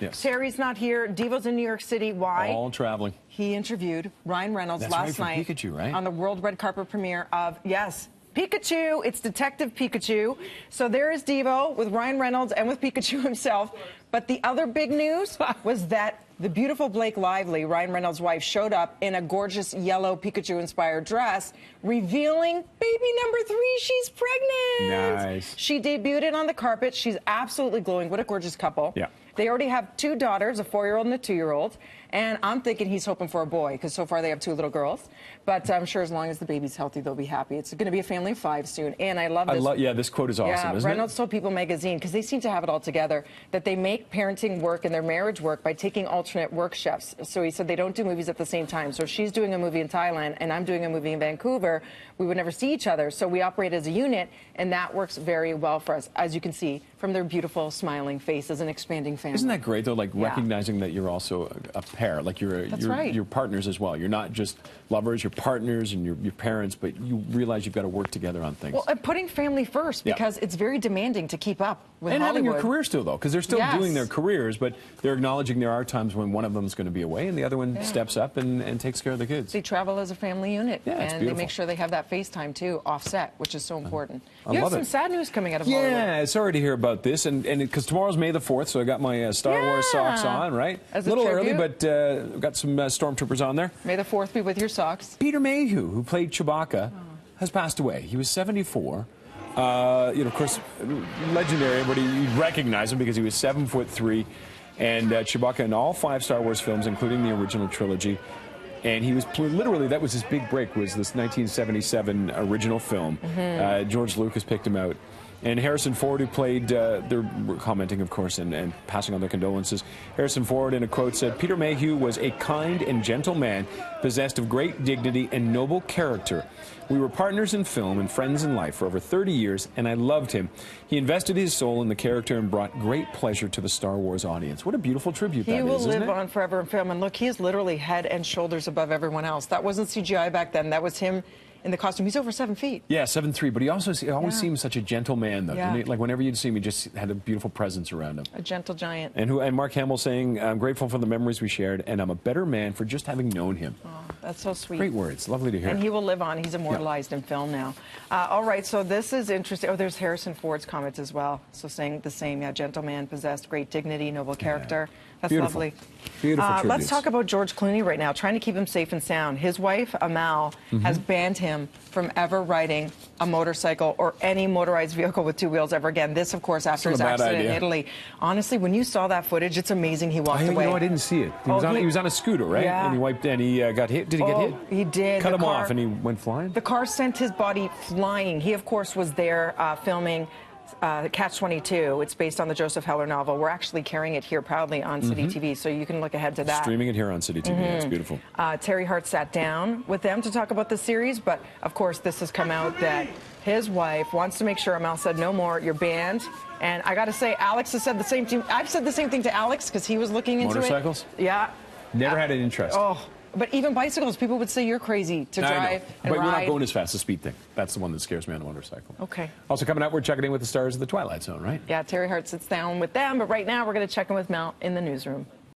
Yes. Terry's not here. Devo's in New York City. Why? All traveling. He interviewed Ryan Reynolds last night Pikachu, right? on the world red carpet premiere of, yes, Pikachu. It's Detective Pikachu. So there is Devo with Ryan Reynolds and with Pikachu himself. But the other big news was that the beautiful Blake Lively, Ryan Reynolds' wife, showed up in a gorgeous yellow Pikachu-inspired dress, revealing baby number 3. She's pregnant. Nice. She debuted on the carpet. She's absolutely glowing. What a gorgeous couple. Yeah. They already have 2 daughters, a 4-year-old and a 2-year-old. And I'm thinking he's hoping for a boy, because so far they have 2 little girls. But I'm sure as long as the baby's healthy, they'll be happy. It's going to be a family of 5 soon. And I love this. Yeah, this quote is awesome, isn't Reynolds told People magazine, because they seem to have it all together, that they make parenting work and their marriage work by taking alternate work shifts. So he said they don't do movies at the same time. So if she's doing a movie in Thailand and I'm doing a movie in Vancouver, we would never see each other. So we operate as a unit, and that works very well for us, as you can see from their beautiful, smiling faces and expanding family. Isn't that great, though, like recognizing that you're also a pair, like you're partners as well. You're not just lovers, you're partners and you're parents, but you realize you've got to work together on things. Well, and putting family first, because it's very demanding to keep up with and Hollywood. Having your career still, though, because they're still doing their careers, but they're acknowledging there are times when one of them is going to be away and the other one steps up and takes care of the kids. They travel as a family unit, and they make sure they have that FaceTime, too, offset, which is so important. You have some sad news coming out of Hollywood. Yeah, sorry to hear about this, and because tomorrow's May the 4th, so I got my Star Wars socks on, right? As a little tribute. early, but got some stormtroopers on there. May the 4th be with your socks. Peter Mayhew, who played Chewbacca, has passed away. He was 74. Of course, legendary. Everybody, you'd recognize him because he was 7'3", and Chewbacca in all 5 Star Wars films, including the original trilogy. And he was literally, that was his big break, was this 1977 original film. George Lucas picked him out. And Harrison Ford, who played, they're commenting, of course, and passing on their condolences. Harrison Ford, in a quote, said, "Peter Mayhew was a kind and gentle man, possessed of great dignity and noble character. We were partners in film and friends in life for over 30 years, and I loved him. He invested his soul in the character and brought great pleasure to the Star Wars audience." What a beautiful tribute that is, isn't it? He will live on forever in film. And look, he is literally head and shoulders above everyone else. That wasn't CGI back then. That was him in the costume. He's over 7 feet. Yeah, 7'3", but he always seems such a gentle man, though. Yeah. Like whenever you'd see him, he just had a beautiful presence around him. A gentle giant. And Mark Hamill saying, "I'm grateful for the memories we shared, and I'm a better man for just having known him." Oh, that's so sweet. Great words. Lovely to hear. And he will live on. He's immortalized in film now. All right, so this is interesting. Oh, there's Harrison Ford's comments as well. So saying the same, gentle man, possessed great dignity, noble character. That's beautiful. Lovely. Beautiful tributes. Let's talk about George Clooney right now, trying to keep him safe and sound. His wife, Amal, has banned him from ever riding a motorcycle or any motorized vehicle with 2 wheels ever again. This, of course, after his accident in Italy. Honestly, when you saw that footage, it's amazing he walked away. No, I didn't see it. He was on a scooter, right? Yeah. And he wiped, and he got hit. Did he get hit? He did. Cut him off, and he went flying? The car sent his body flying. He, of course, was there filming Catch-22. It's based on the Joseph Heller novel. We're actually carrying it here proudly on City TV, so you can look ahead to that. Streaming it here on City TV. Yeah, it's beautiful. Terry Hart sat down with them to talk about the series, but of course this has come out that his wife wants to make sure. Amal said, "No more, you're banned." And I got to say, Alex has said the same thing. I've said the same thing to Alex because he was looking into motorcycles? Yeah. Never had an interest. Oh. But even bicycles, people would say you're crazy to drive and but ride. we're not going as fast. The speed thing. That's the one that scares me on a motorcycle. Okay. Also coming up, we're checking in with the stars of the Twilight Zone, right? Yeah, Terry Hart sits down with them, but right now we're going to check in with Mel in the newsroom.